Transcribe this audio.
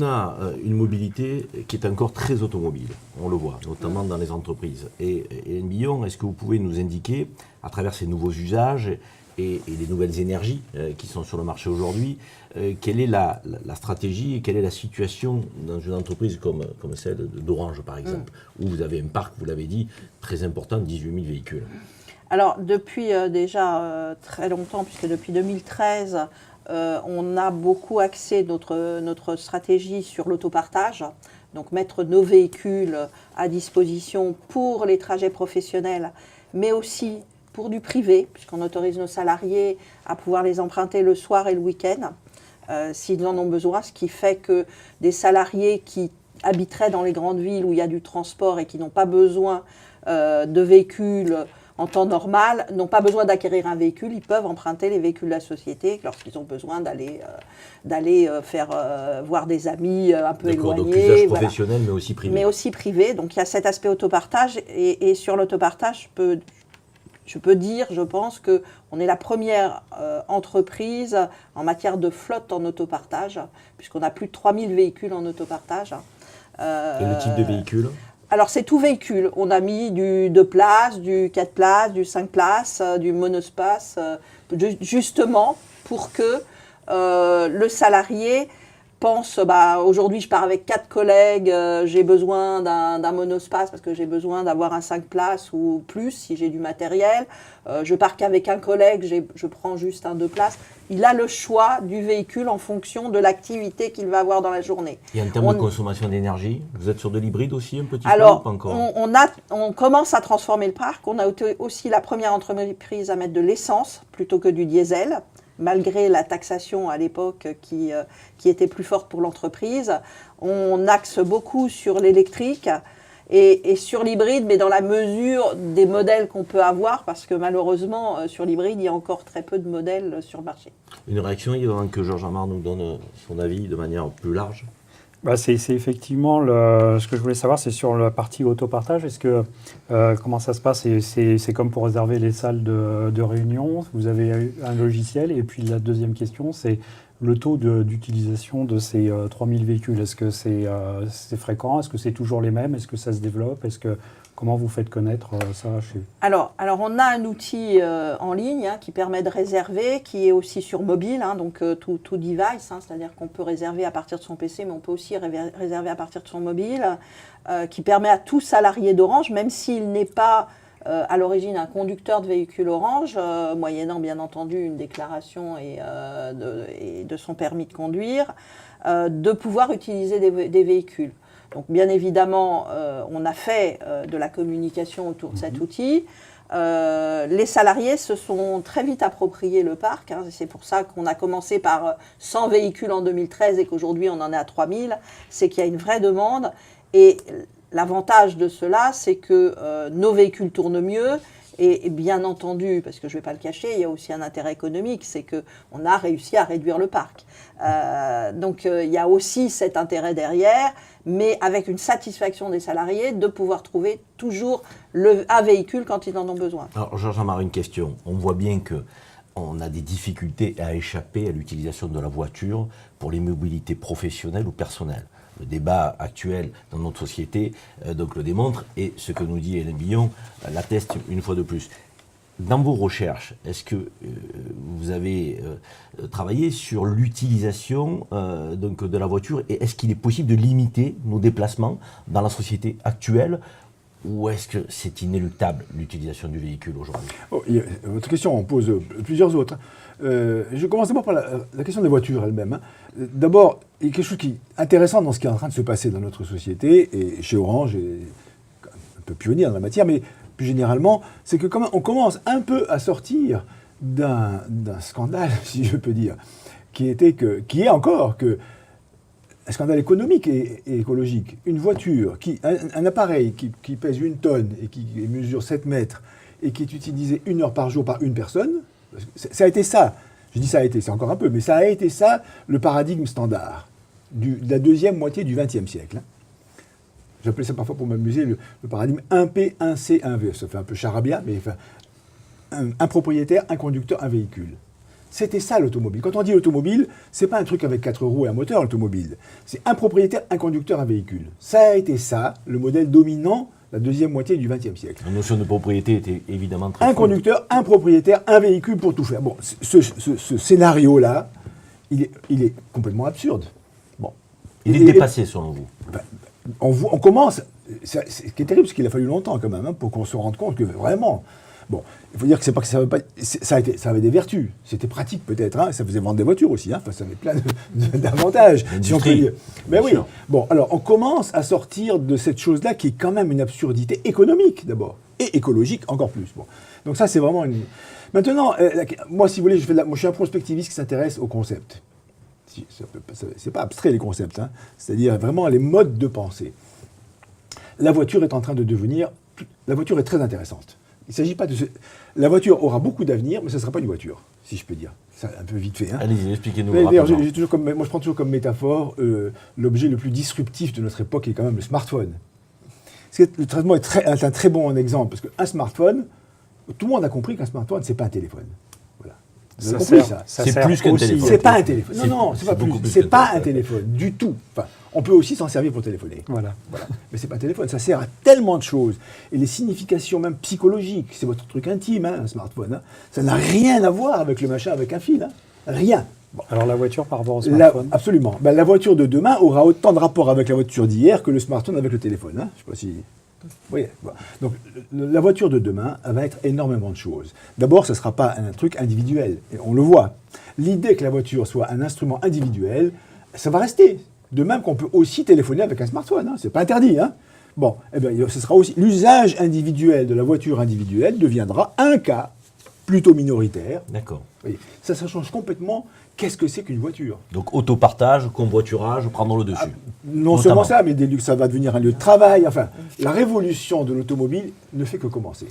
a une mobilité qui est encore très automobile, on le voit, notamment dans les entreprises. Et Hélène Billon, est-ce que vous pouvez nous indiquer, à travers ces nouveaux usages et les nouvelles énergies qui sont sur le marché aujourd'hui, quelle est la stratégie et quelle est la situation dans une entreprise comme celle d'Orange, par exemple, où vous avez un parc, vous l'avez dit, très important, 18 000 véhicules? Alors, depuis déjà très longtemps, puisque depuis 2013, on a beaucoup axé notre stratégie sur l'autopartage. Donc, mettre nos véhicules à disposition pour les trajets professionnels, mais aussi pour du privé, puisqu'on autorise nos salariés à pouvoir les emprunter le soir et le week-end, s'ils en ont besoin, ce qui fait que des salariés qui habiteraient dans les grandes villes où il y a du transport et qui n'ont pas besoin de véhicules en temps normal, n'ont pas besoin d'acquérir un véhicule, ils peuvent emprunter les véhicules de la société lorsqu'ils ont besoin d'aller faire voir des amis un peu éloignés. Donc usage professionnel, mais aussi privé. Mais aussi privé. Donc il y a cet aspect autopartage. Et sur l'autopartage, je peux dire, je pense qu'on est la première entreprise en matière de flotte en autopartage, puisqu'on a plus de 3000 véhicules en autopartage. Et le type de véhicule ? Alors, c'est tout véhicule. On a mis du 2 places, du 4 places, du 5 places, du monospace, justement pour que le salarié pense, aujourd'hui, je pars avec 4 collègues, j'ai besoin d'un monospace parce que j'ai besoin d'avoir un 5 places ou plus si j'ai du matériel. Je pars qu'avec un collègue, je prends juste un 2 places. Il a le choix du véhicule en fonction de l'activité qu'il va avoir dans la journée. Et en termes de consommation d'énergie, vous êtes sur de l'hybride aussi un petit peu ou pas encore? On commence à transformer le parc. On a été aussi la première entreprise à mettre de l'essence plutôt que du diesel, malgré la taxation à l'époque qui était plus forte pour l'entreprise. On axe beaucoup sur l'électrique et sur l'hybride, mais dans la mesure des modèles qu'on peut avoir, parce que malheureusement, sur l'hybride, il y a encore très peu de modèles sur le marché. Une réaction, avant que Georges Amar nous donne son avis de manière plus large? C'est effectivement ce que je voulais savoir, c'est sur la partie autopartage. Est-ce que comment ça se passe? C'est comme pour réserver les salles de réunion. Vous avez un logiciel. Et puis la deuxième question, c'est le taux d'utilisation de ces 3000 véhicules. Est-ce que c'est fréquent? Est-ce que c'est toujours les mêmes? Est-ce que ça se développe? Comment vous faites connaître ça chez... Alors, on a un outil en ligne qui permet de réserver, qui est aussi sur mobile, donc tout device, c'est-à-dire qu'on peut réserver à partir de son PC, mais on peut aussi réserver à partir de son mobile, qui permet à tout salarié d'Orange, même s'il n'est pas à l'origine un conducteur de véhicule Orange, moyennant bien entendu une déclaration et de son permis de conduire, de pouvoir utiliser des véhicules. Donc bien évidemment, on a fait de la communication autour de cet outil. Les salariés se sont très vite appropriés le parc. C'est pour ça qu'on a commencé par 100 véhicules en 2013 et qu'aujourd'hui on en est à 3000. C'est qu'il y a une vraie demande. Et l'avantage de cela, c'est que nos véhicules tournent mieux. Et bien entendu, parce que je ne vais pas le cacher, il y a aussi un intérêt économique, c'est qu'on a réussi à réduire le parc. Donc il y a aussi cet intérêt derrière, mais avec une satisfaction des salariés de pouvoir trouver toujours un véhicule quand ils en ont besoin. Alors Georges Amar, une question. On voit bien qu'on a des difficultés à échapper à l'utilisation de la voiture pour les mobilités professionnelles ou personnelles. Le débat actuel dans notre société donc le démontre, et ce que nous dit Hélène Billon l'atteste une fois de plus. Dans vos recherches, est-ce que vous avez travaillé sur l'utilisation donc de la voiture, et est-ce qu'il est possible de limiter nos déplacements dans la société actuelle, ou est-ce que c'est inéluctable l'utilisation du véhicule aujourd'hui? Votre question en pose plusieurs autres. Je commence d'abord par la question des voitures elles-mêmes. D'abord, il y a quelque chose qui est intéressant dans ce qui est en train de se passer dans notre société, et chez Orange, et un peu pionnier dans la matière, mais plus généralement, c'est que quand même, on commence un peu à sortir d'un scandale, si je peux dire, qui est encore un scandale économique et écologique. Une voiture, un appareil qui pèse 1 tonne et qui mesure 7 mètres et qui est utilisé 1 heure par jour par une personne, ça a été ça. Je dis ça a été, c'est encore un peu, mais ça a été ça le paradigme standard de la deuxième moitié du XXe siècle. J'appelais ça parfois pour m'amuser le paradigme 1P, 1C, 1V. Ça fait un peu charabia, mais enfin, un propriétaire, un conducteur, un véhicule. C'était ça l'automobile. Quand on dit l'automobile, c'est pas un truc avec 4 roues et un moteur, l'automobile. C'est un propriétaire, un conducteur, un véhicule. Ça a été ça, le modèle dominant la deuxième moitié du XXe siècle. La notion de propriété était évidemment très Un forte. conducteur, un propriétaire, un véhicule pour tout faire. Bon, ce scénario-là, il est complètement absurde. Bon. Il est Et- dépassé selon vous. ben, on commence. Ce qui est terrible, c'est qu'il a fallu longtemps quand même pour qu'on se rende compte que vraiment. Bon, il faut dire que c'est pas que ça avait pas. Ça avait des vertus. C'était pratique peut-être. Hein, ça faisait vendre des voitures aussi. Hein, enfin, ça avait plein d'avantages. Si on peut L'industrie, dire. Mais bien oui. sûr. Bon, alors on commence à sortir de cette chose-là qui est quand même une absurdité économique d'abord et écologique encore plus. Bon, donc ça c'est vraiment une. Maintenant, moi, si vous voulez, moi, je suis un prospectiviste qui s'intéresse au concept. C'est pas abstrait les concepts, hein. C'est-à-dire vraiment les modes de pensée. La voiture est en train de devenir. La voiture est très intéressante. Il ne s'agit pas de. La voiture aura beaucoup d'avenir, mais ce ne sera pas une voiture, si je peux dire. C'est un peu vite fait. Hein. Allez-y, expliquez-nous Mais d'ailleurs, rapidement. moi, je prends toujours comme métaphore l'objet le plus disruptif de notre époque est quand même le smartphone. Le traitement est un très bon exemple, parce qu'un smartphone, tout le monde a compris qu'un smartphone, ce n'est pas un téléphone. Voilà. Vous avez compris ça. C'est plus qu'un téléphone. C'est pas un téléphone. Non, c'est pas plus. beaucoup plus C'est qu'un pas téléphone. un téléphone du tout. Enfin, on peut aussi s'en servir pour téléphoner. Voilà. Voilà. Mais c'est pas un téléphone, ça sert à tellement de choses. Et les significations même psychologiques, c'est votre truc intime, hein, un smartphone. Hein. Ça n'a rien à voir avec le machin avec un fil. Hein. Rien. Bon. Alors la voiture par rapport au smartphone. Absolument. Ben, la voiture de demain aura autant de rapport avec la voiture d'hier que le smartphone avec le téléphone. Hein. Je sais pas si... Vous voyez, voilà. Donc la voiture de demain, elle va être énormément de choses. D'abord, ce ne sera pas un truc individuel. Et on le voit. L'idée que la voiture soit un instrument individuel, ça va rester. De même qu'on peut aussi téléphoner avec un smartphone. Hein. Ce n'est pas interdit. Hein. Bon, eh bien, ce sera aussi... L'usage individuel de la voiture individuelle deviendra un cas plutôt minoritaire. D'accord. Vous voyez, ça change complètement. Qu'est-ce que c'est qu'une voiture? Donc autopartage, covoiturage, prendre le dessus. Non Notamment. seulement ça, mais ça va devenir un lieu de travail. Enfin, la révolution de l'automobile ne fait que commencer.